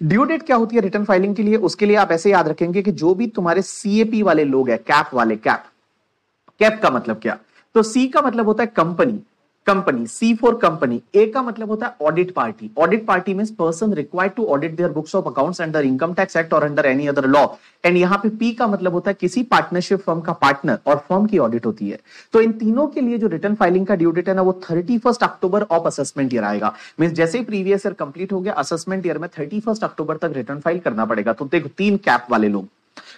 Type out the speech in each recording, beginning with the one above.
Due date क्या होती है रिटर्न फाइलिंग के लिए? उसके लिए आप ऐसे याद रखेंगे कि जो भी तुम्हारे सीएपी वाले लोग हैं, कैप वाले, कैप, कैप का मतलब क्या? तो सी का मतलब होता है company, company, C for company. A का मतलब होता है audit party, audit party means person required to audit their books of accounts under income tax act और under any other law. And यहां पे पी का मतलब होता है किसी पार्टनरशिप फर्म का पार्टनर, और फर्म की ऑडिट होती है। तो इन तीनों के लिए जो रिटर्न फाइलिंग का ड्यू डेट है ना, वो 31 अक्टूबर ऑफ असेसमेंट ईयर आएगा। मींस जैसे ही प्रीवियस ईयर कंप्लीट हो गया, असेसमेंट ईयर में 31 अक्टूबर तक रिटर्न फाइल करना पड़ेगा। तो देखो, तीन कैप वाले लोग,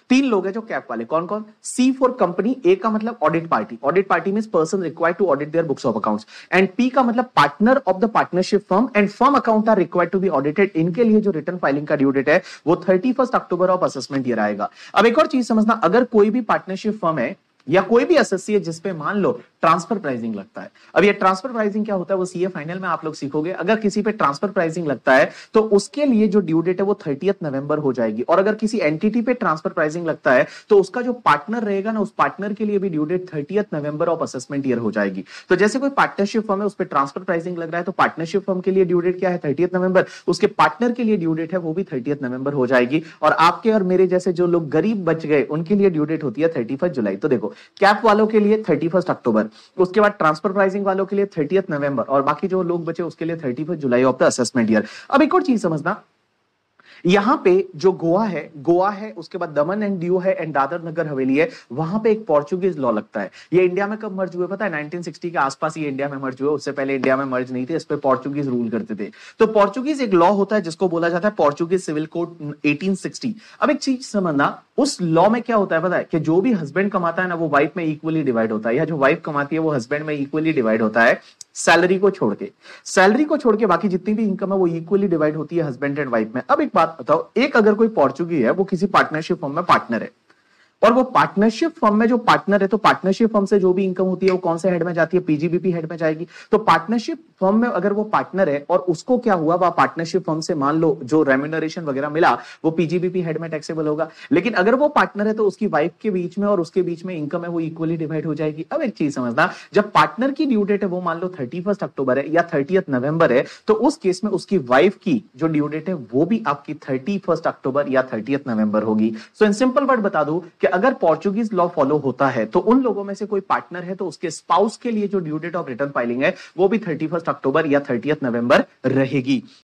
तीन लोग हैं जो कैप वाले, कौन कौन? सी फॉर कंपनी, ए का मतलब audit party, audit party means person required to audit their books of accounts, and P का मतलब partner of the partnership firm and firm account are required to be audited. इनके लिए जो return filing का due date है वो 31 अक्टूबर of assessment year आएगा। अब एक और चीज समझना, अगर कोई भी पार्टनरशिप फर्म है या कोई भी एसएससी है जिसपे मान लो ट्रांसफर प्राइसिंग लगता है, अब ये ट्रांसफर प्राइसिंग क्या होता है वो सीए फाइनल में आप लोग सीखोगे। अगर किसी पे ट्रांसफर प्राइसिंग लगता है तो उसके लिए जो ड्यू डेट है वो 30 नवंबर हो जाएगी, और अगर किसी एंटिटी पे ट्रांसफर प्राइसिंग लगता है तो उसका जो पार्टनर रहेगा ना, उस पार्टनर के लिए भी due date 30 November of assessment year हो जाएगी। तो जैसे कोई पार्टनरशिप फर्म है, उस पर ट्रांसफर प्राइसिंग लग रहा है, तो पार्टनरशिप फर्म के लिए ड्यू डेट क्या है? 30 नवंबर। उसके पार्टनर के लिए ड्यू डेट है वो भी 30 नवंबर हो जाएगी, और आपके और मेरे जैसे जो लोग गरीब बच गए उनके लिए ड्यू डेट होती है 31 जुलाई। तो देखो, कैप वालों के लिए 31 अक्टूबर, उसके बाद ट्रांसफर प्राइसिंग वालों के लिए 30 नवंबर, और बाकी जो लोग बचे उसके लिए 31 July of the assessment year. अब एक और चीज समझना, यहां पे जो गोवा है, गोवा है, उसके बाद दमन एंड दीव है, एंड दादर नगर हवेली है, वहां पे एक पोर्चुगीज लॉ लगता है। ये इंडिया में कब मर्ज हुए पता है? 1960 के आसपास ये इंडिया में मर्ज हुए, उससे पहले इंडिया में मर्ज नहीं थे, इस पे पोर्चुगीज रूल करते थे। तो पोर्चुगीज एक लॉ होता है जिसको बोला जाता है पोर्चुगीज सिविल कोड 1860। अब एक चीज समझना, उस लॉ में क्या होता है पता है? कि जो भी हस्बैंड कमाता है ना, वो वाइफ में इक्वली डिवाइड होता है, या जो वाइफ कमाती है वो हस्बैंड में इक्वली डिवाइड होता है, सैलरी को छोड़ के। सैलरी को छोड़ के बाकी जितनी भी इनकम है वो इक्वली डिवाइड होती है हस्बैंड एंड वाइफ में। अब एक बात बताओ, एक अगर कोई पोर्चुगी है, वो किसी पार्टनरशिप फर्म में पार्टनर है, और वो पार्टनरशिप फर्म में जो पार्टनर है, तो पार्टनरशिप फर्म से जो भी इनकम होती है वो कौन से हेड में जाती है? पीजीबीपी हेड में जाएगी। तो पार्टनरशिप फर्म में अगर वो पार्टनर है और उसको क्या हुआ, वह पार्टनरशिप फर्म से मान लो जो रेम्यूनरेशन वगैरह मिला, वो पीजीबीपी हेड में टैक्सेबल होगा। लेकिन अगर वो पार्टनर है तो उसकी वाइफ के बीच में और उसके बीच में इनकम है वो इक्वली डिवाइड हो जाएगी। अब एक चीज समझना, जब पार्टनर की ड्यू डेट है वो मान लो 31 अक्टूबर है या 30 नवंबर है, तो उस केस में उसकी वाइफ की जो ड्यू डेट है वो भी आपकी 31 अक्टूबर या 30 नवंबर होगी। सो इन सिंपल वर्ड बता दूं कि अगर पोर्चुगीज लॉ फॉलो होता है तो उन लोगों में से कोई पार्टनर है तो उसके स्पाउस के लिए जो due date of return filing है वो भी 31 अक्टूबर या 30 नवंबर रहेगी।